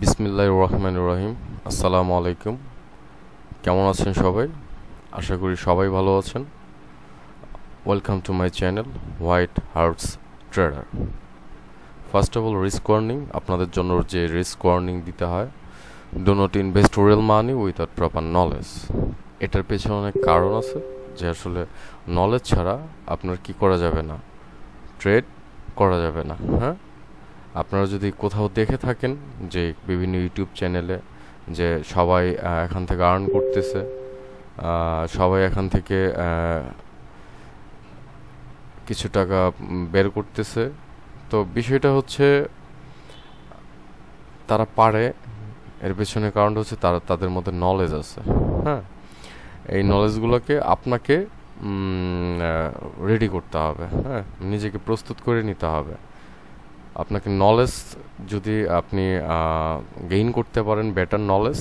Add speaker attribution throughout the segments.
Speaker 1: বিসমিল্লাহির রহমানির রহিম। আসসালামু আলাইকুম। কেমন আছেন সবাই? আশা করি সবাই ভালো আছেন। Welcome to my channel white hearts trader. First of all risk warning, আপনাদের জন্য যে রিস্ক ওয়ার্নিং দিতে হয়, do not invest real money without proper knowledge. এটার পেছনে অনেক কারণ আছে, যে আসলে নলেজ ছাড়া আপনার কি করা যাবে না, ট্রেড করা যাবে না। হ্যাঁ, আপনারা যদি কোথাও দেখে থাকেন যে বিভিন্ন ইউটিউব চ্যানেলে যে সবাই এখান থেকে আর্ন করতেছে, সবাই এখান থেকে কিছু টাকা বের করতেছে, তো বিষয়টা হচ্ছে তারা পারে, এর পেছনে কারণটা হচ্ছে তাদের মধ্যে নলেজ আছে। হ্যাঁ, এই নলেজগুলোকে আপনাকে রেডি করতে হবে। হ্যাঁ, নিজেকে প্রস্তুত করে নিতে হবে। আপনাকে নলেজ যদি আপনি গেইন করতে পারেন, বেটার নলেজ,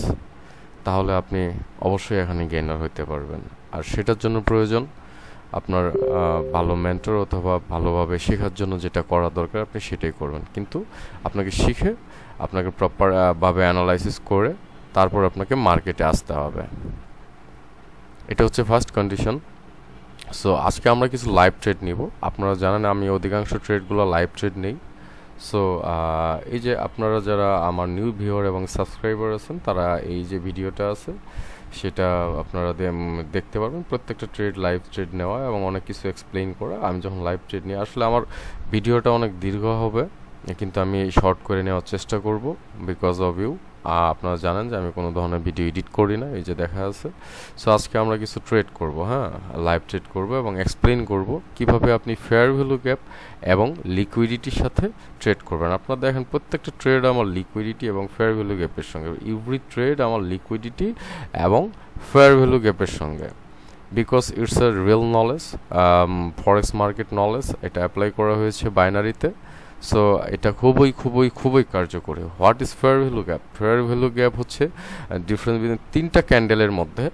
Speaker 1: তাহলে আপনি অবশ্যই এখানে গেইনার হতে পারবেন। আর সেটার জন্য প্রয়োজন আপনার ভালো মেন্টর অথবা ভালোভাবে শেখার জন্য যেটা করা দরকার আপনি সেটাই করবেন, কিন্তু আপনাকে শিখে আপনাকে প্রপার ভাবে অ্যানালাইসিস করে তারপর আপনাকে মার্কেটে আসতে হবে। এটা হচ্ছে ফার্স্ট কন্ডিশন। সো আজকে আমরা কিছু লাইভ ট্রেড নিব। আপনারা জানেন আমি অধিকাংশ ট্রেডগুলো লাইভ ট্রেড নেই। সো এই যে আপনারা যারা আমার নিউ ভিউয়ার এবং সাবস্ক্রাইবার আছেন, তারা এই যে ভিডিওটা আছে সেটা আপনারা দেখতে পারবেন। প্রত্যেকটা ট্রেড লাইভ ট্রেড নেওয়া এবং অনেক কিছু এক্সপ্লেইন করা। আমি যখন লাইভ ট্রেড নিই, আসলে আমার ভিডিওটা অনেক দীর্ঘ হবে, কিন্তু আমি শর্ট করে নেওয়ার চেষ্টা করব বিকজ অফ ইউ। আপনারা জানেন যে আমি কোনো ধরনের ভিডিও এডিট করি না, এই যে দেখা আছে। সো আজকে আমরা কিছু ট্রেড করব, হ্যাঁ, লাইভ ট্রেড করব এবং এক্সপ্লেইন করব কিভাবে আপনি ফেয়ার ভ্যালু গ্যাপ এবং লিকুইডিটির সাথে ট্রেড করবেন। আপনারা দেখেন প্রত্যেকটা ট্রেড আমার লিকুইডিটি এবং ফেয়ার ভ্যালু গ্যাপের সঙ্গে, এভরি ট্রেড আমার লিকুইডিটি এবং ফেয়ার ভ্যালু গ্যাপের সঙ্গে, because it's a real knowledge, forex market knowledge. এটা অ্যাপ্লাই করা হয়েছে বাইনারিতে। সো এটা খুবই খুবই খুবই কার্যকরী। What is fair value gap? Fair value gap হচ্ছে ডিফারেন্স বিটুইন তিনটা ক্যান্ডেলের মধ্যে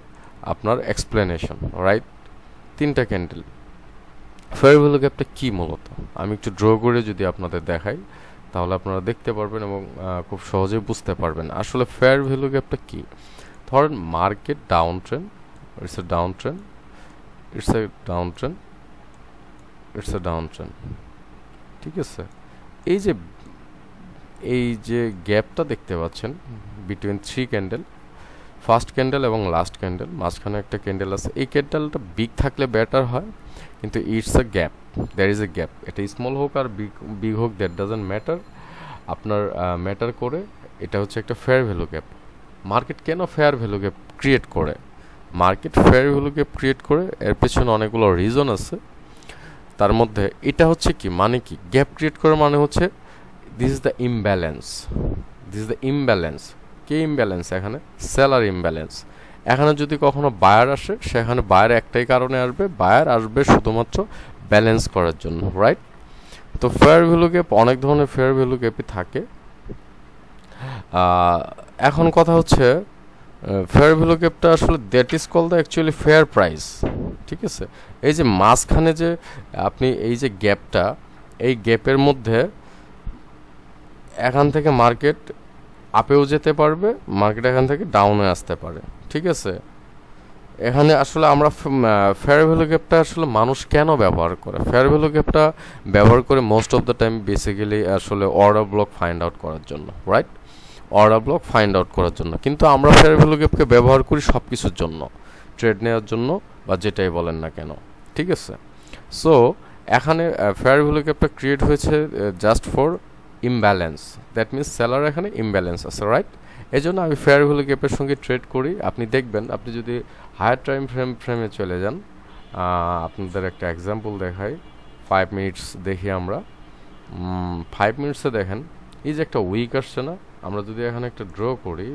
Speaker 1: আপনার এক্সপ্লেনেশন, রাইট? তিনটা ক্যান্ডেল। ফেয়ার ভ্যালু গ্যাপটা কী মূলত আমি একটু ড্র করে যদি আপনাদের দেখাই, তাহলে আপনারা দেখতে পারবেন এবং খুব সহজে বুঝতে পারবেন আসলে ফেয়ার ভ্যালু গ্যাপটা কী। ধরেন market down trend, it's a down trend, it's a down trend, it's a down trend, ঠিক আছে? এই যে গ্যাপটা দেখতে পাচ্ছেন between three candle, first candle এবং লাস্ট ক্যান্ডেল, মাঝখানে একটা ক্যান্ডেল আছে। এই ক্যান্ডেলটা বিগ থাকলে বেটার হয়, কিন্তু it's a gap, there is a gap. এটা স্মল হোক আর বিগ হোক, দ্যাট ডাজন্ট ম্যাটার। আপনার ম্যাটার করে এটা হচ্ছে একটা ফেয়ার ভ্যালু গ্যাপ। মার্কেট কেন ফেয়ার ভ্যালু গ্যাপ ক্রিয়েট করে? Market fair value gap create করে এর পেছনে অনেকগুলো রিজন আছে। তার মধ্যে এটা হচ্ছে কি, মানে কি গ্যাপ ক্রিয়েট করার মানে হচ্ছে this is the imbalance, this is the imbalance. K imbalance? এখানে সেলার ইমব্যালেন্স। এখানে যদি কখনো বায়ার আসে, সেখানে বায়ার একটাই কারণে আসবে, বায়ার আসবে শুধুমাত্র ব্যালেন্স করার জন্য, রাইট? তো ফেয়ার ভ্যালু গ্যাপ, অনেক ধরনের ফেয়ার ভ্যালু গ্যাপই থাকে। এখন কথা হচ্ছে ফেয়ার ভ্যালু গ্যাপটা আসলে that is call the actually fair price, ঠিক আছে? এই যে মাঝখানে যে আপনি এই যে গ্যাপটা, এই গ্যাপের মধ্যে এখান থেকে মার্কেট আপেও যেতে পারবে, মার্কেট এখান থেকে ডাউনে আসতে পারে, ঠিক আছে? এখানে আসলে আমরা ফেয়ার ভ্যালু গ্যাপটা আসলে মানুষ কেন ব্যবহার করে? ফেয়ার ভ্যালু গ্যাপটা ব্যবহার করে most of the time basically আসলে অর্ডার ব্লক ফাইন্ড আউট করার জন্য, right? Order block find out করার জন্য। কিন্তু আমরা ফেয়ার ভ্যালু গ্যাপকে ব্যবহার করি সব কিছুর জন্য, ট্রেড নেওয়ার জন্য বা যেটাই বলেন না কেন, ঠিক আছে? সো এখানে ফেয়ার ভ্যালু গ্যাপটা ক্রিয়েট হয়েছে just for imbalance, that means seller এখানে ইমব্যালেন্স আছে, রাইট? এই জন্য আমি ফেয়ার ভ্যালু গ্যাপের সঙ্গে ট্রেড করি। আপনি দেখবেন, আপনি যদি হায়ার টাইম ফ্রেমে চলে যান, আপনাদের একটা এক্সাম্পল দেখাই, 5 মিনিটস দেখি আমরা। 5 মিনিটসে দেখেন এই যে একটা উইক আসছে না, আমরা যদি এখানে একটা ড্র করি,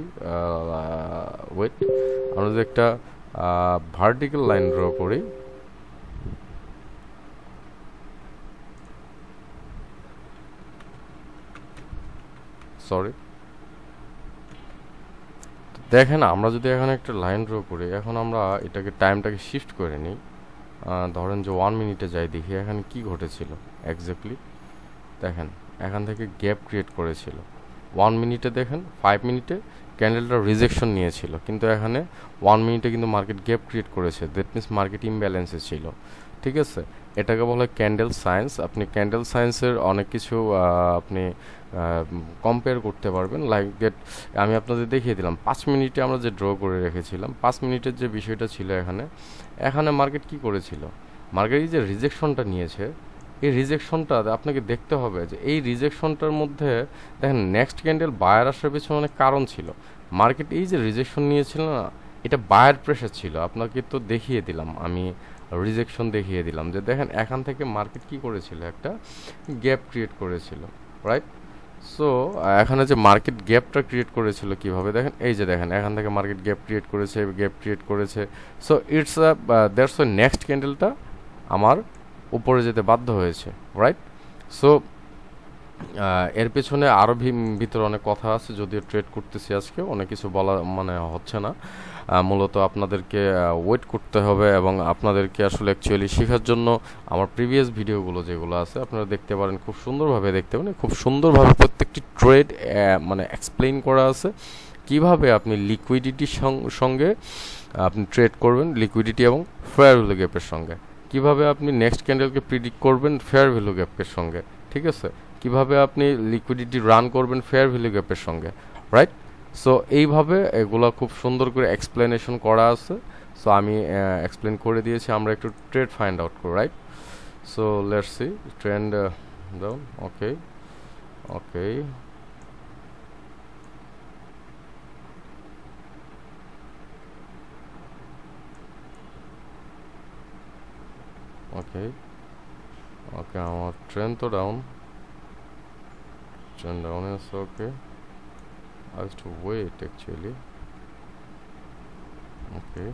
Speaker 1: ওয়েট, আমরা যদি একটা ভার্টিক্যাল লাইন ড্র করি, সরি, দেখেন আমরা যদি এখানে একটা লাইন ড্র করি, এখন আমরা এটাকে টাইমটাকে শিফট করে নিই, ধরেন যে 1 মিনিটে যাই, দেখি এখানে কি ঘটেছিল এক্স্যাক্টলি। দেখেন এখান থেকে গ্যাপ ক্রিয়েট করেছিল, 1 মিনিটে দেখেন 5 মিনিটে ক্যান্ডেলটা রিজেকশন নিয়েছিল, কিন্তু এখানে 1 মিনিটে কিন্তু মার্কেট গ্যাপ ক্রিয়েট করেছে, দ্যাট মিনস মার্কেট ইমব্যালেন্সে ছিল। ঠিক আছে, এটাকে বলা হয় ক্যান্ডেল সায়েন্স। আপনি ক্যান্ডেল সায়েন্সের অনেক কিছু আপনি কম্পেয়ার করতে পারবেন, লাইক দ্যাট আমি আপনাদের দেখিয়ে দিলাম 5 মিনিটে আমরা যে ড্র করে রেখেছিলাম, 5 মিনিটের যে বিষয়টা ছিল এখানে মার্কেট কি করেছিল, মার্কেট এই যে রিজেকশনটা নিয়েছে, এই রিজেকশনটা আপনাকে দেখতে হবে যে এই রিজেকশনটার মধ্যে দেখেন নেক্সট ক্যান্ডেল বায়ার আসার পেছনে অনেক কারণ ছিল। মার্কেট এই যে রিজেকশন নিয়েছিল না, এটা বায়ার প্রেশার ছিল। আপনাকে তো দেখিয়ে দিলাম, আমি রিজেকশন দেখিয়ে দিলাম যে দেখেন এখান থেকে মার্কেট কি করেছিল, একটা গ্যাপ ক্রিয়েট করেছিল, রাইট। সো এখানে যে মার্কেট গ্যাপটা ক্রিয়েট করেছিল কিভাবে দেখেন, এই যে দেখেন এখান থেকে মার্কেট গ্যাপ ক্রিয়েট করেছে। So it's that's why next ক্যান্ডেলটা আমার উপরে যেতে বাধ্য হয়েছে, রাইট। সো এর পেছনে আরও ভিতরে অনেক কথা আছে, যদিও ট্রেড করতেছি আজকে, অনেক কিছু বলা মানে হচ্ছে না। মূলত আপনাদেরকে ওয়েট করতে হবে এবং আপনাদেরকে আসলে অ্যাকচুয়ালি শেখার জন্য আমার প্রিভিয়াস ভিডিওগুলো যেগুলো আছে আপনারা দেখতে পারেন, খুব সুন্দরভাবে দেখতে পারেন, খুব সুন্দরভাবে প্রত্যেকটি ট্রেড মানে এক্সপ্লেইন করা আছে, কিভাবে আপনি লিকুইডিটির সঙ্গে আপনি ট্রেড করবেন, লিকুইডিটি এবং ফেয়ার ভ্যালু গ্যাপের সঙ্গে, কিভাবে আপনি নেক্সট ক্যান্ডেলকে প্রিডিক্ট করবেন ফেয়ার ভ্যালু গ্যাপের সঙ্গে, ঠিক আছে, কিভাবে আপনি লিকুইডিটি রান করবেন ফেয়ার ভ্যালু গ্যাপের সঙ্গে, রাইট। সো এইভাবে এগুলো খুব সুন্দর করে এক্সপ্লেনেশন করা আছে। সো আমি এক্সপ্লেন করে দিয়েছি, আমরা একটু ট্রেড ফাইন্ড আউট করি, right. So let's see trend down, okay okay okay okay আমার ট্রেন্ড তো down, trend down is okay. I have to wait actually. Okay,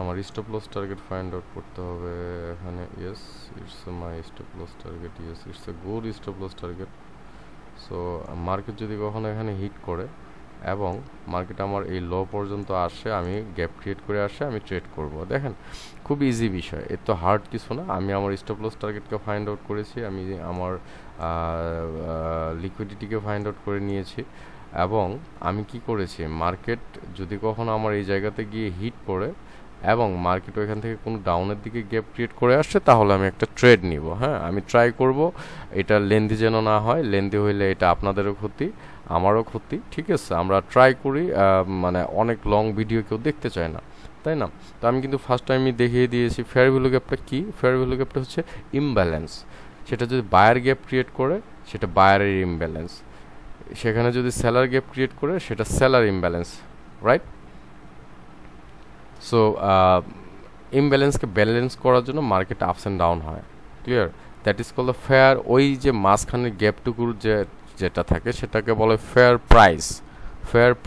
Speaker 1: আমার stop loss target find out করতে হবে এখানে। Yes, it's my stop loss target, yes it's a good stop loss target. So market যদি কখনো এখানে hit করে এবং market আমার এই লো পর্যন্ত আসে, আমি গ্যাপ ক্রিয়েট করে আসে, আমি ট্রেড করব। দেখেন খুব ইজি বিষয়, এর তো হার্ড কিছু না। আমি আমার স্টপ লস টার্গেটকে ফাইন্ড আউট করেছি, আমি আমার লিকুইডিটিকে ফাইন্ড আউট করে নিয়েছি, এবং আমি কি করেছি, মার্কেট যদি কখনো আমার এই জায়গাতে গিয়ে হিট করে এবং মার্কেট ওইখান থেকে কোনো ডাউনের দিকে গ্যাপ ক্রিয়েট করে আসছে, তাহলে আমি একটা ট্রেড নিব। হ্যাঁ, আমি ট্রাই করব এটা লেন্দি যেন না হয়, লেন্দি হইলে এটা আপনাদেরও ক্ষতি, আমারও ক্ষতি, ঠিক আছে। আমরা ট্রাই করি, মানে অনেক লং ভিডিও কেউ দেখতে চায় না, তাই না। তো আমি কিন্তু ফার্স্ট টাইমই দেখিয়ে দিয়েছি ফেয়ার ভ্যালু গ্যাপটা কি। ফেয়ার ভ্যালু গ্যাপটা হচ্ছে ইমব্যালেন্স, সেটা যদি বায়ার গ্যাপ ক্রিয়েট করে সেটা বায়ারের ইমব্যালেন্স, সেখানে যদি সেলার গ্যাপ ক্রিয়েট করে সেটা সেলার ইমব্যালেন্স, রাইট। সো ইমব্যালেন্সকে ব্যালেন্স করার জন্য মার্কেট আপস অ্যান্ড ডাউন হয়, clear, that is call the fair. ওই যে মাঝখানের গ্যাপটুকুর যেটা থাকে সেটাকে বলে ফেয়ার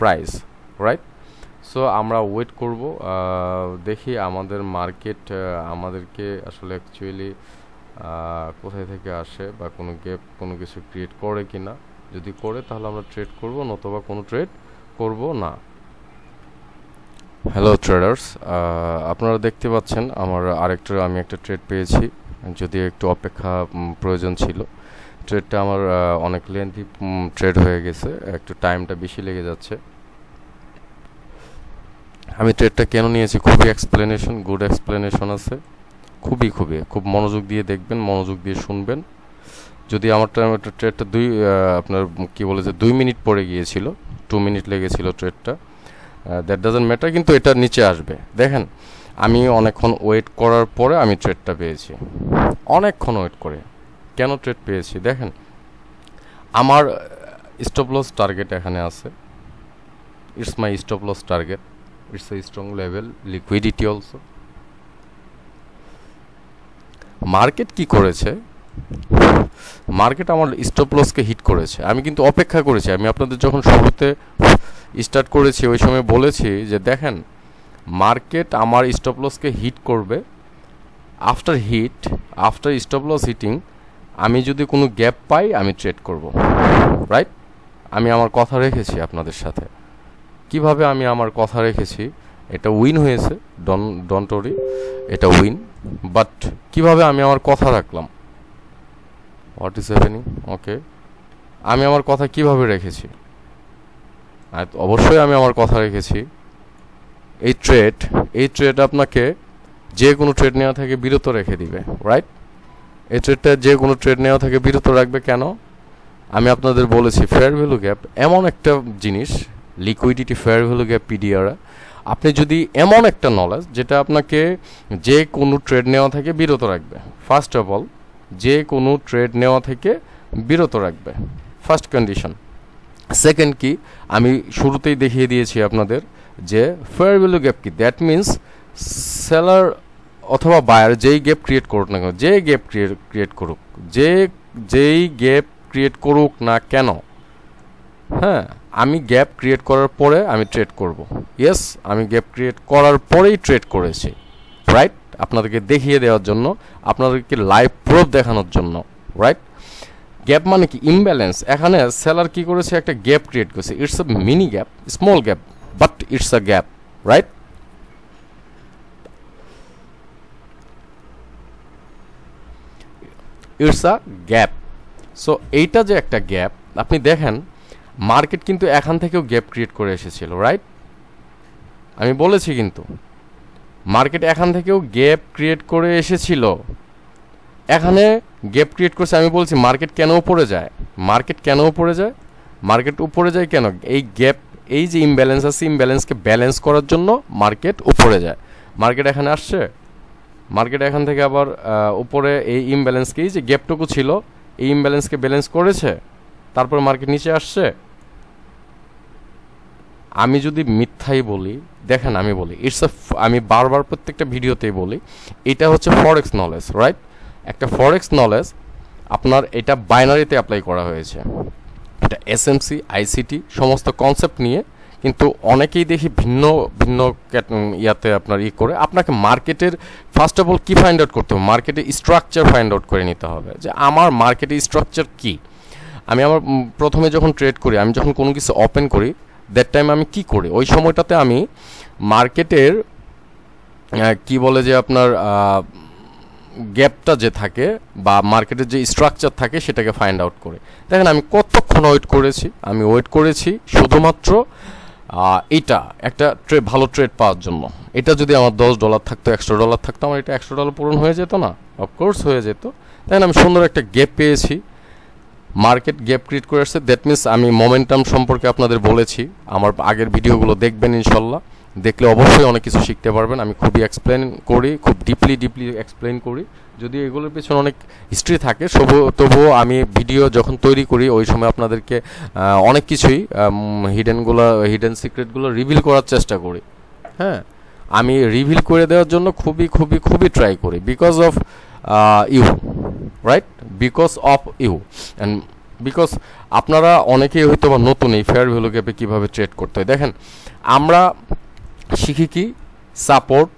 Speaker 1: প্রাইস, রাইট। সো আমরা ওয়েট করব, দেখি আমাদের মার্কেট আমাদেরকে আসলে অ্যাকচুয়ালি কোথায় থেকে আসে বা কোনো গ্যাপ কোনো কিছু ক্রিয়েট করে কি না। যদি করে তাহলে আমরা ট্রেড করব, নতুবা কোনো ট্রেড করব না। হ্যালো ট্রেডার্স, আপনারা দেখতে পাচ্ছেন আমি একটা ট্রেড পেয়েছি, যদিও একটু অপেক্ষা প্রয়োজন ছিল। ট্রেডটা আমার অনেক লেন্থি ট্রেড হয়ে গেছে, একটু টাইমটা বেশি লেগে যাচ্ছে। আমি ট্রেডটা কেন নিয়েছি, গুড এক্সপ্লেনেশন আছে, খুব মনোযোগ দিয়ে দেখবেন, মনোযোগ দিয়ে শুনবেন। যদি আমার ট্রেডটা আপনার কি বলে যে 2 মিনিট পরে গিয়েছিল, 2 মিনিট লেগেছিল ট্রেডটা, দ্যাট ডাজন্ট ম্যাটার, কিন্তু এটা নিচে আসবে। দেখেন আমি অনেকক্ষণ ওয়েট করার পরে আমি ট্রেডটা পেয়েছি, অনেকক্ষণ ওয়েট করে। কেন ট্রেড পেয়েছি দেখেন, আমার স্টপ লস টার্গেট এখানে আছে, it's my stop loss target, it's a strong level, liquidity also. Market কি করেছে, মার্কেট আমার স্টপ লসকে হিট করেছে। আমি কিন্তু অপেক্ষা করেছি, আমি আপনাদের যখন শুরুতে স্টার্ট করেছি ওই সময় বলেছি যে দেখেন মার্কেট আমার স্টপ লসকে হিট করবে, আফটার স্টপ লস হিটিং আমি যদি কোনো গ্যাপ পাই আমি ট্রেড করব, রাইট। আমি আমার কথা রেখেছি আপনাদের সাথে। কিভাবে আমি আমার কথা রেখেছি, এটা উইন হয়েছে, ডন্ট ওরি, এটা উইন, বাট কিভাবে আমি আমার কথা রাখলাম, হোয়াট ইজ হ্যাপেনিং, ওকে আমি আমার কথা কিভাবে রেখেছি? অবশ্যই আমি আমার কথা রেখেছি। এই ট্রেড আপনাকে যে কোনো ট্রেড নেওয়া থেকে বিরত রেখে দিবে, রাইট? এই ট্রেডটা যে কোনো ট্রেড নেওয়া থেকে বিরত রাখবে কেন? আমি আপনাদের বলেছি ফেয়ার ভ্যালু গ্যাপ এমন একটা জিনিস, liquidity fair value gap PDR, আপনি যদি এমন একটা নলেজ যেটা আপনাকে যে কোনো ট্রেড নেওয়া থেকে বিরত রাখবে। ফার্স্ট অফ অল, যে কোনো ট্রেড নেওয়া থেকে বিরত রাখবে, ফার্স্ট কন্ডিশন। সেকেন্ড কি, আমি শুরুতেই দেখিয়ে দিয়েছি আপনাদের যে ফেয়ার ভ্যালু গ্যাপ কি। দ্যাট মিনস সেলার অথবা বায়ার যেই গ্যাপ ক্রিয়েট করুক না কেন, যে গ্যাপ ক্রিয়েট করুক, যেই গ্যাপ ক্রিয়েট করুক না কেন, হ্যাঁ, আমি গ্যাপ ক্রিয়েট করার পরে আমি ট্রেড করব। ইয়েস, আমি গ্যাপ ক্রিয়েট করার পরেই ট্রেড করেছি, রাইট? আপনাদেরকে দেখিয়ে দেওয়ার জন্য, আপনাদেরকে লাইভ প্রুফ দেখানোর জন্য, রাইট? গ্যাপ মানে কি? ইমব্যালেন্স। এখানে সেলার কি করেছে? একটা গ্যাপ ক্রিয়েট করেছে। It's a mini gap, small gap, but it's a gap, right? It's a gap. So এইটা যে একটা গ্যাপ, আপনি দেখেন মার্কেট কিন্তু এখান থেকেও গ্যাপ ক্রিয়েট করে এসেছিল, রাইট? আমি বলেছি কিন্তু মার্কেট এখান থেকেও গ্যাপ ক্রিয়েট করে এসেছিল। এখানে গ্যাপ ক্রিয়েট করছে। আমি বলছি মার্কেট কেন উপরে যায়? মার্কেট কেন উপরে যায়? মার্কেট উপরে যায় কেন? এই গ্যাপ, এই যে ইমব্যালেন্স আছে, ইমব্যালেন্সকে ব্যালেন্স করার জন্য মার্কেট উপরে যায়। মার্কেট এখানে আসছে, মার্কেট এখান থেকে আবার উপরে এই ইমব্যালেন্সকে, এই যে গ্যাপটুকু ছিল, এই ইমব্যালেন্সকে ব্যালেন্স করেছে, তারপর মার্কেট নিচে আসছে। আমি যদি মিথ্যাই বলি, দেখেন আমি বলি আমি বারবার প্রত্যেকটা ভিডিওতেই বলি এটা হচ্ছে ফরেক্স নলেজ, রাইট? একটা ফরেক্স নলেজ আপনার এটা বাইনারিতে অ্যাপ্লাই করা হয়েছে। এটা এসএমসি, আইসিটি সমস্ত কনসেপ্ট নিয়ে, কিন্তু অনেকেই দেখি ভিন্ন ভিন্ন ইয়াতে আপনার করে। আপনাকে মার্কেটের ফার্স্ট অফ অল কি ফাইন্ড আউট করতে হবে? মার্কেটের স্ট্রাকচার ফাইন্ড আউট করে নিতে হবে যে আমার মার্কেটের স্ট্রাকচার কি। আমি আমার প্রথমে যখন ট্রেড করি, আমি যখন কোনো কিছু ওপেন করি, দ্যাট টাইম আমি কি করি? ওই সময়টাতে আমি মার্কেটের কি বলে যে আপনার গ্যাপটা যে থাকে বা মার্কেটের যে স্ট্রাকচার থাকে সেটাকে ফাইন্ড আউট করে। দেখেন আমি কতক্ষণ ওয়েট করেছি। আমি ওয়েট করেছি শুধুমাত্র এইটা একটা ভালো ট্রেড পাওয়ার জন্য। এটা যদি আমার $10 থাকতো, $100 থাকতো, আমার এটা $100 পূরণ হয়ে যেত না? অফকোর্স হয়ে যেত। দেখেন আমি সুন্দর একটা গ্যাপ পেয়েছি, মার্কেট গ্যাপ ক্রিয়েট করে আসছে। দ্যাট মিনস আমি মোমেন্টাম সম্পর্কে আপনাদের বলেছি, আমার আগের ভিডিওগুলো দেখবেন ইনশাল্লাহ, দেখলে অবশ্যই অনেক কিছু শিখতে পারবেন। আমি খুবই এক্সপ্লেন করি, খুব ডিপলি এক্সপ্লেন করি। যদি এগুলোর পেছনে অনেক হিস্ট্রি থাকে, তবুও আমি ভিডিও যখন তৈরি করি ওই সময় আপনাদেরকে অনেক কিছুই হিডেন সিক্রেটগুলো রিভিল করার চেষ্টা করি। হ্যাঁ, আমি রিভিল করে দেওয়ার জন্য খুবই ট্রাই করি, because of you, right? Because of you and because আপনারা অনেকেই হয়তো বা নতুন এই ফেয়ার ভ্যালু গ্যাপে কীভাবে ট্রেড করতে হয়। দেখেন আমরা শিখি কি? সাপোর্ট,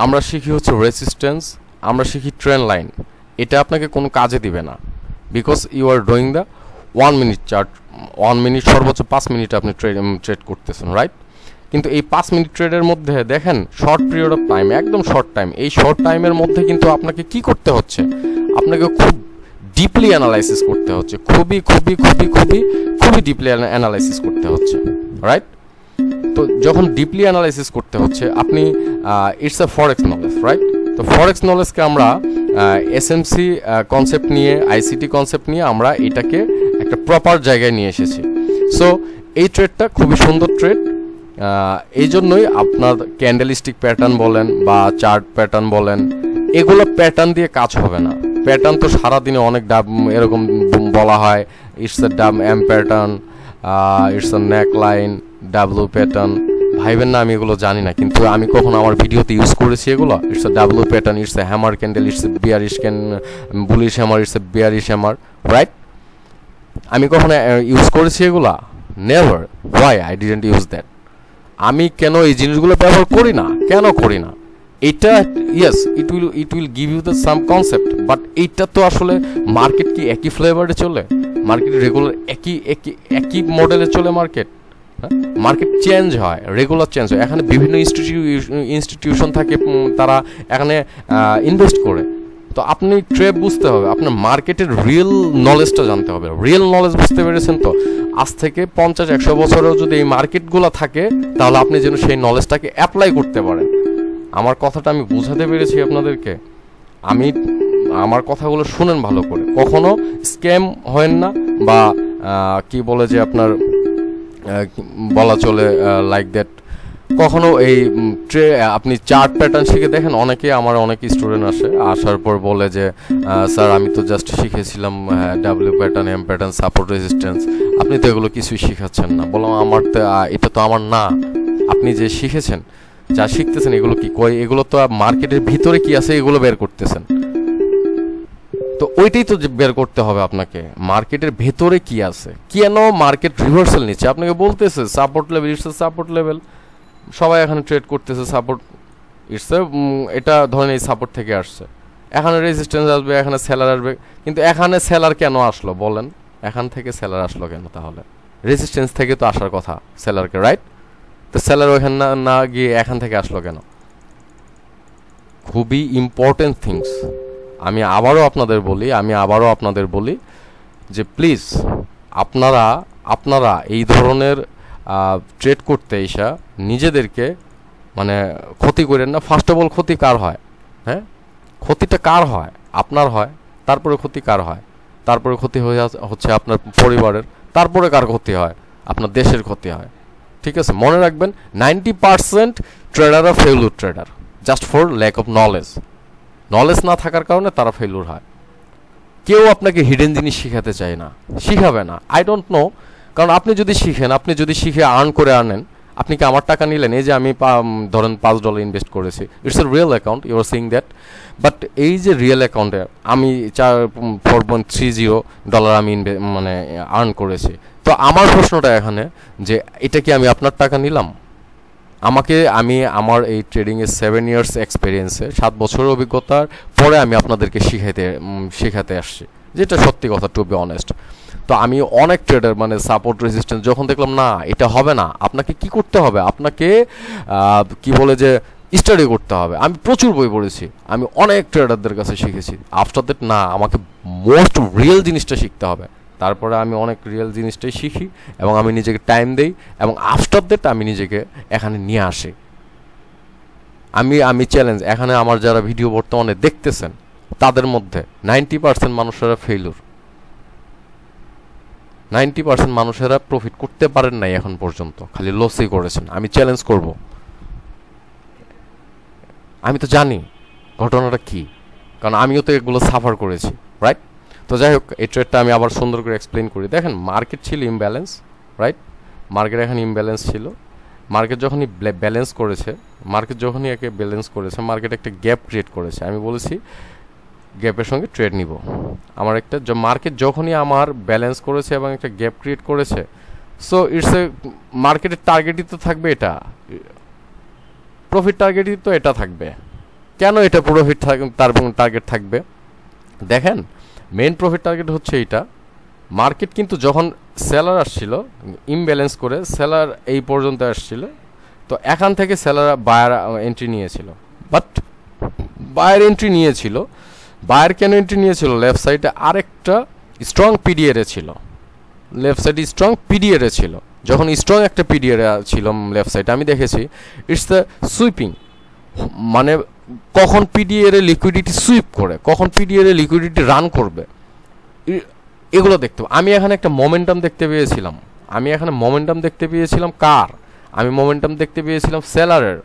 Speaker 1: আমরা শিখি হচ্ছে রেসিস্ট্যান্স, আমরা শিখি ট্রেন্ড লাইন। এটা আপনাকে কোনো কাজে দিবে না, because you are doing the 1 minute chart. 1 minute, সর্বোচ্চ 5 মিনিট আপনি ট্রেড করতেছেন, রাইট? কিন্তু এই 5 মিনিট ট্রেডের মধ্যে দেখেন শর্ট পিরিয়ড অফ টাইম, একদম শর্ট টাইম, এই শর্ট টাইমের মধ্যে কিন্তু আপনাকে কি করতে হচ্ছে? আপনাকে খুব ডিপলি অ্যানালাইসিস করতে হচ্ছে, খুবই ডিপলি অ্যানালাইসিস করতে হচ্ছে, রাইট? তো যখন ডিপলি অ্যানালাইসিস করতে হচ্ছে, আপনি it's a forex knowledge, right? তো ফরেক্স নলেজকে আমরা এসএমসি কনসেপ্ট নিয়ে, আইসিটি কনসেপ্ট নিয়ে আমরা এটাকে একটা প্রপার জায়গায় নিয়ে এসেছি। সো এই ট্রেডটা খুবই সুন্দর ট্রেড। এই জন্যই আপনার ক্যান্ডেলস্টিক প্যাটার্ন বলেন বা চার্ট প্যাটার্ন বলেন, এগুলো প্যাটার্ন দিয়ে কাজ হবে না। প্যাটার্ন তো সারাদিনে অনেক এরকম বলা হয়, it's a M pattern, it's a neck line, W pattern. ভাইবেন না আমি এগুলো জানি না, কিন্তু আমি কখন আমার ভিডিওতে ইউজ করেছি এগুলো? It's a W pattern, it's a hammer candle, it's a bearish bullish hammer, it's a bearish hammer, right? আমি কখনো ইউজ করেছি এগুলা? Never. Why I didn't use that? আমি কেন এই জিনিসগুলো ব্যবহার করি না? কেন করি না? এটা yes, it will give you the some concept, but এইটা তো আসলে মার্কেট কি একই ফ্লেভারে চলে? মার্কেট রেগুলার একই মডেলে চলে মার্কেট? মার্কেট চেঞ্জ হয়, রেগুলার চেঞ্জ হয়। এখানে বিভিন্ন ইনস্টিটিউশন থাকে, তারা এখানে ইনভেস্ট করে, তো আপনি ট্রেড বুঝতে হবে, আপনার মার্কেটের রিয়েল নলেজটা জানতে হবে। রিয়েল নলেজ বুঝতে পেরেছেন তো? আজ থেকে 50-100 বছরেও যদি এই মার্কেটগুলো থাকে, তাহলে আপনি যেন সেই নলেজটাকে অ্যাপ্লাই করতে পারেন। আমার কথাটা আমি বুঝাতে পেরেছি আপনাদেরকে? আমার কথাগুলো শুনেন ভালো করে, কখনো স্ক্যাম হয় না, বা কি বলে যে আপনার বলা চলে লাইক দ্যাট, কখনো এই আপনি চার্ট প্যাটার্ন শিখে দেখেন। আমার অনেক স্টুডেন্ট আসার পর বলে যে স্যার আমি তো জাস্ট শিখেছিলাম W pattern, M pattern, support, resistance, আপনি তো এগুলো কিছুই শিখাচ্ছেন না। বললাম এটা তো আমার না। আপনি যে শিখেছেন, যা শিখতেছেন, এগুলো কি এগুলো তো মার্কেটের ভিতরে কি আছে এগুলো বের করতেছেন। তো ওইটাই তো বের করতে হবে আপনাকে, মার্কেটের ভেতরে কি আছে, কেন মার্কেট রিভার্সাল নিচ্ছে। আপনাকে বলতেছে support level, it's support level, সবাই এখানে ট্রেড করতেছে সাপোর্ট, এটা ধরেন এই সাপোর্ট থেকে আসছে, এখানে রেজিস্ট্যান্স আসবে, এখানে সেলার আসবে। কিন্তু এখানে সেলার কেন আসলো বলেন? এখান থেকে সেলার আসলো কেন? তাহলে রেজিস্ট্যান্স থেকে তো আসার কথা সেলারকে, রাইট? তো সেলার ওইখানে না গিয়ে এখান থেকে আসলো কেন? খুবই ইম্পর্টেন্ট থিংস। আমি আবারও আপনাদের বলি যে প্লিজ আপনারা এই ধরনের ট্রেড করতে এসা নিজেদেরকে মানে ক্ষতি করেন না। ফার্স্ট অফ অল ক্ষতি কার হয়? হ্যাঁ, ক্ষতিটা কার হয়? আপনার হয়। তারপরে ক্ষতি কার হয়? তারপরে ক্ষতি হচ্ছে আপনার পরিবারের। তারপরে কার ক্ষতি হয়? আপনার দেশের ক্ষতি হয়। ঠিক আছে, মনে রাখবেন 90% trader are failure trader, just for lack of knowledge না থাকার কারণে তারা ফেইলুর হয়। কেউ আপনাকে হিডেন জিনিস শিখাতে চায় না, শিখাবে না। আই ডোন্ট নো, কারণ আপনি যদি শিখে আর্ন করে আনেন, আপনি কি আমার টাকা নিলেন? এই যে আমি ধরেন $5 ইনভেস্ট করেছি, it's a real account, you are seeing that. But এই যে রিয়েল অ্যাকাউন্টে আমি $4.30 আমি মানে আর্ন করেছি। তো আমার প্রশ্নটা এখানে যে এটা কি আমি আপনার টাকা নিলাম? আমার এই ট্রেডিংয়ে 7 ইয়ার্স এক্সপিরিয়েন্সে, 7 বছরের অভিজ্ঞতার পরে আমি আপনাদেরকে শেখাতে আসছি, যেটা সত্যি কথা, টু বি অনেস্ট। তো আমি অনেক ট্রেডার মানে সাপোর্ট, রেজিস্ট্যান্স যখন দেখলাম না এটা হবে না, আপনাকে কি করতে হবে? আপনাকে কি বলে যে স্টাডি করতে হবে। আমি প্রচুর বই পড়েছি, আমি অনেক ট্রেডারদের কাছে শিখেছি। আফটার দ্যাট না, আমাকে মোস্ট রিয়েল জিনিসটা শিখতে হবে। তারপরে আমি অনেক রিয়েল জিনিসটাই শিখি এবং আমি নিজেকে টাইম দেই, এবং আফটার দ্যাট আমি নিজেকে এখানে নিয়ে আসি। আমি চ্যালেঞ্জ, এখানে আমার যারা ভিডিও বর্তমানে দেখতেছেন তাদের মধ্যে 90% মানুষেরা ফেইলুর, 90% মানুষেরা প্রফিট করতে পারেন নাই এখন পর্যন্ত, খালি লসই করেছেন। আমি চ্যালেঞ্জ করব, আমি তো জানি ঘটনাটা কি, কারণ আমিও তো এগুলো সাফার করেছি, রাইট? তো যাই হোক, এই ট্রেডটা আমি আবার সুন্দর করে এক্সপ্লেন করি। দেখেন, মার্কেট ছিল ইমব্যালেন্স, রাইট? মার্কেট এখানে ইমব্যালেন্স ছিল। মার্কেট যখনই ব্যালেন্স করেছে, মার্কেট একটা গ্যাপ ক্রিয়েট করেছে। আমি বলেছি গ্যাপের সঙ্গে ট্রেড নিব। মার্কেট যখনই আমার ব্যালেন্স করেছে এবং একটা গ্যাপ ক্রিয়েট করেছে, সো ইটস এ মার্কেটের টার্গেটই তো থাকবে, এটা প্রফিট টার্গেটই তো এটা থাকবে। কেন এটা প্রফিট টার্গেট থাকবে? দেখেন, মেইন প্রফিট টার্গেট হচ্ছে এইটা। মার্কেট কিন্তু যখন সেলার আসছিল ইমব্যালেন্স করে, সেলার এই পর্যন্ত আসছিল, তো এখান থেকে সেলার বায়ার এন্ট্রি নিয়েছিল। বাট বায়ার কেন এন্ট্রি নিয়েছিল? লেফট সাইডে আরেকটা স্ট্রং পিডিএরে ছিল, যখন স্ট্রং একটা পিডিএরে ছিল লেফট সাইডে, আমি দেখেছি ইটস দ্য সুইপিং, মানে কখন পিডিএর লিকুইডিটি সুইপ করে, কখন পিডিএর লিকুইডিটি রান করবে, এগুলো দেখতে। আমি এখানে একটা মোমেন্টাম দেখতে পেয়েছিলাম, কার? আমি মোমেন্টাম দেখতে পেয়েছিলাম সেলারের,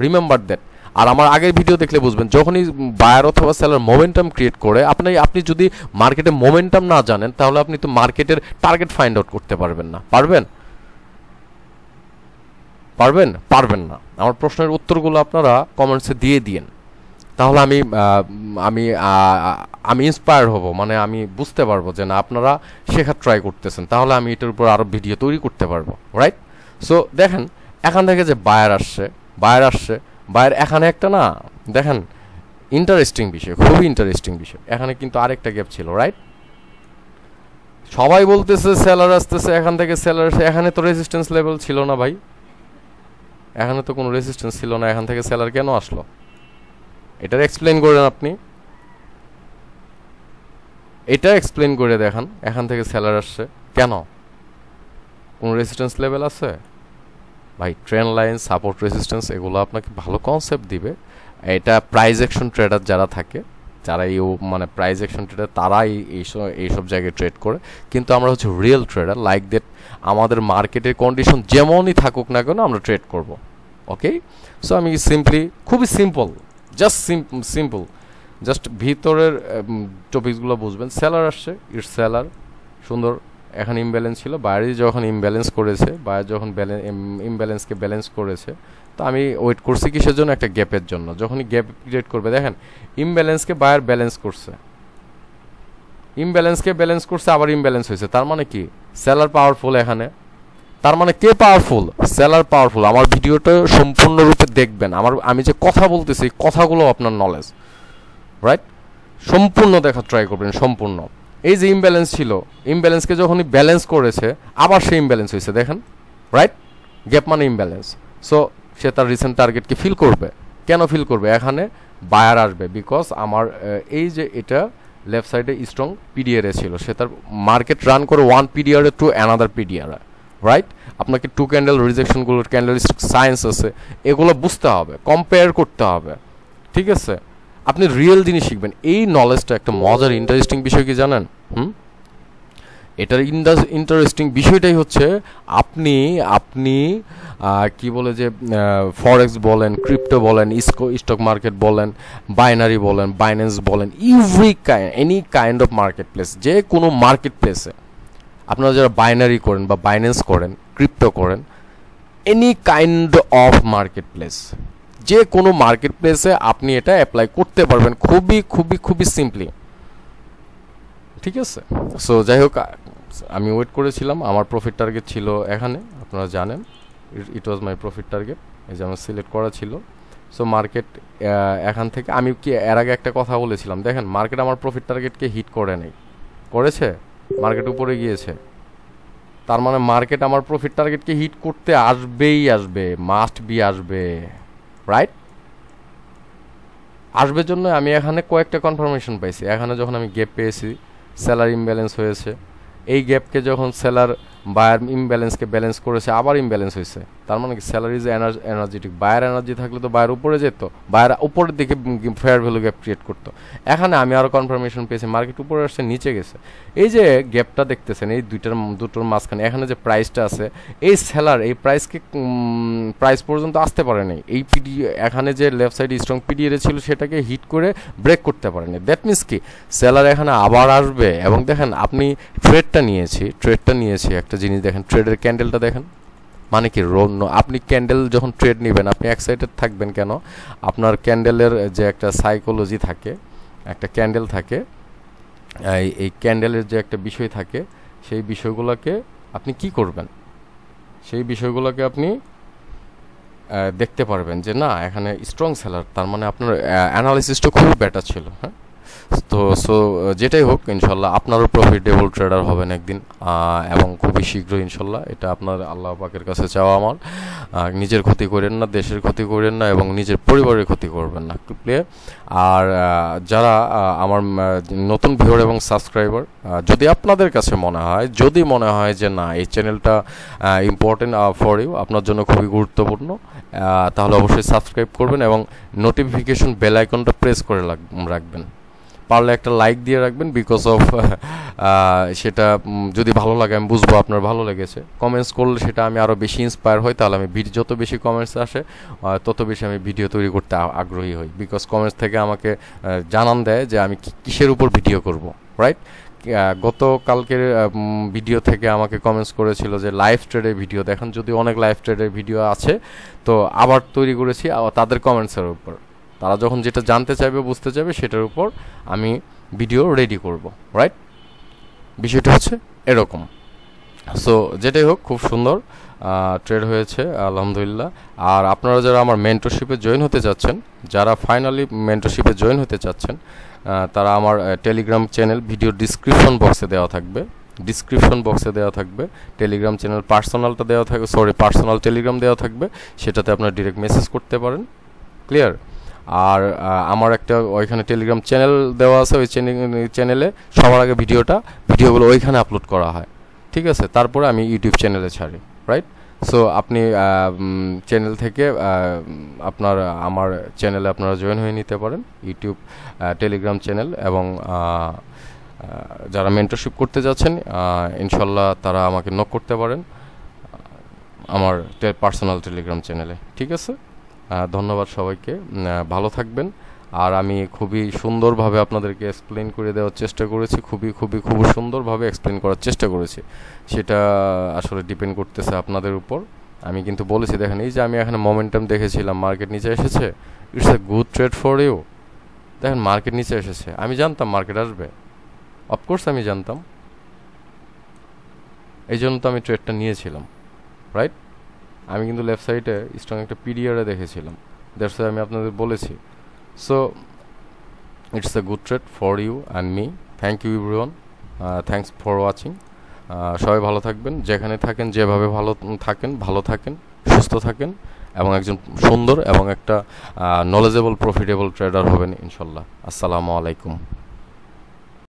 Speaker 1: রিমেম্বার দ্যাট। আর আমার আগের ভিডিও দেখলে বুঝবেন, যখনই বায়ার অথবা সেলার মোমেন্টাম ক্রিয়েট করে, আপনি যদি মার্কেটে মোমেন্টাম না জানেন, তাহলে আপনি তো মার্কেটের টার্গেট ফাইন্ড আউট করতে পারবেন না। পারবেন না। আমার প্রশ্নের উত্তরগুলো আপনারা কমেন্টসে দিয়ে দিয়েন, তাহলে আমি ইন্সপায়ার হব, মানে আমি বুঝতে পারবো যে না, আপনারা শেখার ট্রাই করতেছেন, তাহলে আমি এটার উপর আরো ভিডিও তৈরি করতে পারবো, রাইট? সো দেখেন, এখান থেকে যে বায়ার আসছে, বায়ার এখানে একটা না, দেখেন খুবই ইন্টারেস্টিং বিষয়, এখানে কিন্তু আরেকটা গ্যাপ ছিল, রাইট? সবাই বলতেছে সেলার আসতেছে, এখান থেকে সেলার, এখানে তো রেজিস্ট্যান্স লেভেল ছিল না ভাই, এখানে তো কোনো রেজিস্ট্যান্স ছিল না, এখান থেকে সেলার কেন আসলো? এটার এক্সপ্লেইন করেন আপনি। এটা এক্সপ্লেন করে দেখান এখান থেকে সেলার আসছে কেন, কোন রেজিস্ট্যান্স লেভেল আছে ভাই, ট্রেন্ড লাইন, সাপোর্ট, রেজিস্ট্যান্স, এগুলো আপনাকে ভালো কনসেপ্ট দিবে। এটা প্রাইস অ্যাকশন ট্রেডার যারা থাকে, যারা এই মানে প্রাইস অ্যাকশন ট্রেডার, তারাই এইসব জায়গায় ট্রেড করে। কিন্তু আমরা হচ্ছে রিয়েল ট্রেডার, লাইক দ্যাট আমাদের মার্কেটের কন্ডিশন যেমনই থাকুক না কেন আমরা ট্রেড করব। ওকে, সো আমি সিম্পলি, খুবই সিম্পল, জাস্ট সিম্পল, জাস্ট ভিতরের টপিকসগুলো বুঝবেন। সেলার আসছে, ইটস সেলার, সুন্দর। এখন ইমব্যালেন্স ছিল, বাইরে যখন ইমব্যালেন্স করেছে, বাইরে যখন ইমব্যালেন্সকে ব্যালেন্স করেছে, তো আমি ওয়েট করছি কিসের জন্য, একটা গ্যাপের জন্য। যখনই গ্যাপ ক্রিয়েট করবে, দেখেন ইমব্যালেন্সকে বায়ার ব্যালেন্স করছে, ইমব্যালেন্সকে ব্যালেন্স করছে, আবার ইমব্যালেন্স হয়েছে, তার মানে কি সেলার পাওয়ারফুল এখানে। তার মানে কে পাওয়ারফুল, সেলার পাওয়ারফুল। আমার ভিডিওটা সম্পূর্ণরূপে দেখবেন, আমি যে কথা বলতেছি কথাগুলো আপনার নলেজ, রাইট, সম্পূর্ণ দেখার ট্রাই করবেন, সম্পূর্ণ। এই যে ইমব্যালেন্স ছিল, ইমব্যালেন্সকে যখনই ব্যালেন্স করেছে আবার সে ইমব্যালেন্স হয়েছে, দেখেন, রাইট, গ্যাপ মানে ইমব্যালেন্স। সো সে তার রিসেন্ট টার্গেটকে ফিল করবে। কেন ফিল করবে, এখানে বায়ার আসবে, বিকজ আমার এই যে এটা লেফট সাইডে স্ট্রং পিডিআরে ছিল, সে তার মার্কেট রান করে ওয়ান পিডিআরে টু অ্যানাদার পিডিআরে, রাইট। আপনাকে টু ক্যান্ডেল রিজেকশনগুলো, ক্যান্ডেল সায়েন্স আছে, এগুলো বুঝতে হবে, কম্পেয়ার করতে হবে, ঠিক আছে। আপনি রিয়েল জিনিস শিখবেন। এই নলেজটা একটা মজার ইন্টারেস্টিং বিষয় কি জানেন, এটার ইন্টারেস্টিং বিষয়টাই হচ্ছে আপনি কি বলে যে ফরেক্স বলেন, ক্রিপ্টো বলেন, স্টক মার্কেট বলেন, বাইনারি বলেন, বাইন্যান্স বলেন, any kind of market place, যে কোনো মার্কেট প্লেসে আপনারা যারা বাইনারি করেন বা বাইন্যান্স করেন, ক্রিপ্টো করেন, any kind of market place, যে কোনো মার্কেট প্লেসে আপনি এটা অ্যাপ্লাই করতে পারবেন খুবই খুবই খুবই সিম্পলি, ঠিক আছে। সো যাই হোক, আমি ওয়েট করেছিলাম, আমার প্রফিট টার্গেট ছিল এখানে, আপনারা জানেন ইট ওয়াজ মাই প্রফিট টার্গেট, এই যে আমার সিলেক্ট করা ছিল। সো মার্কেট এখান থেকে, আমি কি এর আগে একটা কথা বলেছিলাম, দেখেন মার্কেট আমার প্রফিট টার্গেটকে হিট করে নেই, করেছে, মার্কেট উপরে গিয়েছে, তার মানে মার্কেট আমার প্রফিট টার্গেটকে হিট করতে আসবেই আসবে, মাস্ট বি আসবে, রাইট। আসবে জন্য আমি এখানে কয়েকটা কনফার্মেশন পাইছি। এখানে যখন আমি গ্যাপ পেয়েছি, সেলার ইমব্যালেন্স হয়েছে, এই গ্যাপকে যখন সেলার বায়ার ইমব্যালেন্সকে ব্যালেন্স করেছে, আবার ইমব্যালেন্স হয়েছে, তার মানে কি seller is energetic, buyer energy থাকলে তো বায়ার উপরে যেত, বায়ার উপরের দিকে ফেয়ার ভ্যালু গ্যাপ ক্রিয়েট করতো। এখানে আমি আরও কনফার্মেশন পেয়েছি, মার্কেট উপরে আসছে, নিচে গেছে। এই যে গ্যাপটা দেখতেছেন, এই দুটোর মাঝখানে এখানে যে প্রাইসটা আছে, এই সেলার এই প্রাইস পর্যন্ত আসতে পারেনি, এই এখানে যে লেফট সাইড স্ট্রং পিডিএ ছিল সেটাকে হিট করে ব্রেক করতে পারেনি। দ্যাট মিনস কি সেলার এখানে আবার আসবে। এবং দেখেন আপনি ট্রেডটা নিয়েছি একটা জিনিস দেখেন, ট্রেডের ক্যান্ডেলটা দেখেন, মানে কি আপনি ক্যান্ডেল যখন ট্রেড নেবেন আপনি এক্সাইটেড থাকবেন কেন, আপনার ক্যান্ডেলের যে একটা সাইকোলজি থাকে, একটা ক্যান্ডেল থাকে, এই ক্যান্ডেলের যে একটা বিষয় থাকে, সেই বিষয়গুলোকে আপনি কি করবেন, সেই বিষয়গুলোকে আপনি দেখতে পারবেন যে না এখানে স্ট্রং সেলার, তার মানে আপনার অ্যানালিসিসটা খুবই বেটার ছিল, হ্যাঁ। তো যেটাই হোক, ইনশাল্লাহ আপনারও প্রফিটেবল ট্রেডার হবেন একদিন, এবং খুবই শীঘ্রই ইনশাল্লাহ। এটা আপনার আল্লাহ পাকের কাছে চাওয়া আমার। নিজের ক্ষতি করেন না, দেশের ক্ষতি করেন না, এবং নিজের পরিবারের ক্ষতি করবেন না, ক্লিয়ার। আর যারা আমার নতুন ভিউয়ার এবং সাবস্ক্রাইবার, যদি আপনাদের কাছে মনে হয় যে না এই চ্যানেলটা ইম্পর্টেন্ট ফর ইউ, আপনার জন্য খুবই গুরুত্বপূর্ণ, তাহলে অবশ্যই সাবস্ক্রাইব করবেন এবং নোটিফিকেশন বেল আইকনটা প্রেস করে রাখবেন। পারলে একটা লাইক দিয়ে রাখবেন, বিকজ অফ সেটা যদি ভালো লাগে আমি বুঝবো আপনার ভালো লেগেছে। কমেন্টস করলে সেটা আমি আরও বেশি ইন্সপায়ার হই, তাহলে আমি যত বেশি কমেন্টস আসে তত বেশি আমি ভিডিও তৈরি করতে আগ্রহী হই, বিকজ কমেন্টস থেকে আমাকে জানান দেয় যে আমি কিসের উপর ভিডিও করব, রাইট। গতকালকের ভিডিও থেকে আমাকে কমেন্টস করেছিল যে লাইভ ট্রেডের ভিডিও দেখেন, যদি অনেক লাইভ ট্রেডের ভিডিও আছে তো আবার তৈরি করেছি তাদের কমেন্টসের উপর, তারা যখন যেটা জানতে চাইবে বুঝতে চাইবে সেটার উপর আমি ভিডিও রেডি করব, রাইট। বিষয়টা হচ্ছে এরকম। সো যেটাই হোক, খুব সুন্দর ট্রেড হয়েছে আলহামদুলিল্লাহ। আর আপনারা যারা আমার মেন্টরশিপে জয়েন হতে চাচ্ছেন, যারা ফাইনালি মেন্টরশিপে জয়েন হতে চাচ্ছেন, তারা আমার টেলিগ্রাম চ্যানেল ভিডিও ডিসক্রিপশন বক্সে দেওয়া থাকবে, টেলিগ্রাম চ্যানেল পার্সোনাল টেলিগ্রাম দেওয়া থাকবে, সেটাতে আপনারা ডিরেক্ট মেসেজ করতে পারেন, ক্লিয়ার। আর আমার একটা ওইখানে টেলিগ্রাম চ্যানেল দেওয়া আছে, ওই চ্যানেলে সবার আগে ভিডিওগুলো ওইখানে আপলোড করা হয়, ঠিক আছে? তারপরে আমি ইউটিউব চ্যানেলে ছাড়ি, রাইট? সো আপনি চ্যানেল থেকে আপনার আমার চ্যানেলে আপনারা জয়েন হয়ে নিতে পারেন, ইউটিউব টেলিগ্রাম চ্যানেল, এবং যারা মেন্টরশিপ করতে যাচ্ছেন ইনশাল্লাহ তারা আমাকে নক করতে পারেন আমার পার্সোনাল টেলিগ্রাম চ্যানেলে, ঠিক আছে? ধন্যবাদ সবাইকে, ভালো থাকবেন। আর আমি খুবই সুন্দরভাবে আপনাদেরকে এক্সপ্লেন করে দেওয়ার চেষ্টা করেছি, খুব সুন্দরভাবে এক্সপ্লেন করার চেষ্টা করেছি। সেটা আসলে ডিপেন্ড করতেছে আপনাদের উপর। আমি কিন্তু বলেছি, দেখেন এই যে আমি এখানে মোমেন্টাম দেখেছিলাম, মার্কেট নিচে এসেছে, it's a good trade for you. দেখেন মার্কেট নিচে এসেছে, আমি জানতাম মার্কেট আসবে, অফকোর্স আমি জানতাম, এই জন্য তো আমি ট্রেডটা নিয়েছিলাম, রাইট? আমি কিন্তু লেফট সাইডে স্ট্রং একটা পিডিআরে দেখেছিলাম, দ্যাটস ওয়াই আমি আপনাদের বলেছি। So it's a good trade for you and me. Thank you everyone, thanks for watching. সবাই ভালো থাকবেন, যেখানে থাকেন যেভাবে ভালো থাকেন, সুস্থ থাকেন, এবং একজন সুন্দর এবং একটা নলেজেবল প্রফিটেবল ট্রেডার হবেন ইনশাল্লাহ। আসসালামু আলাইকুম।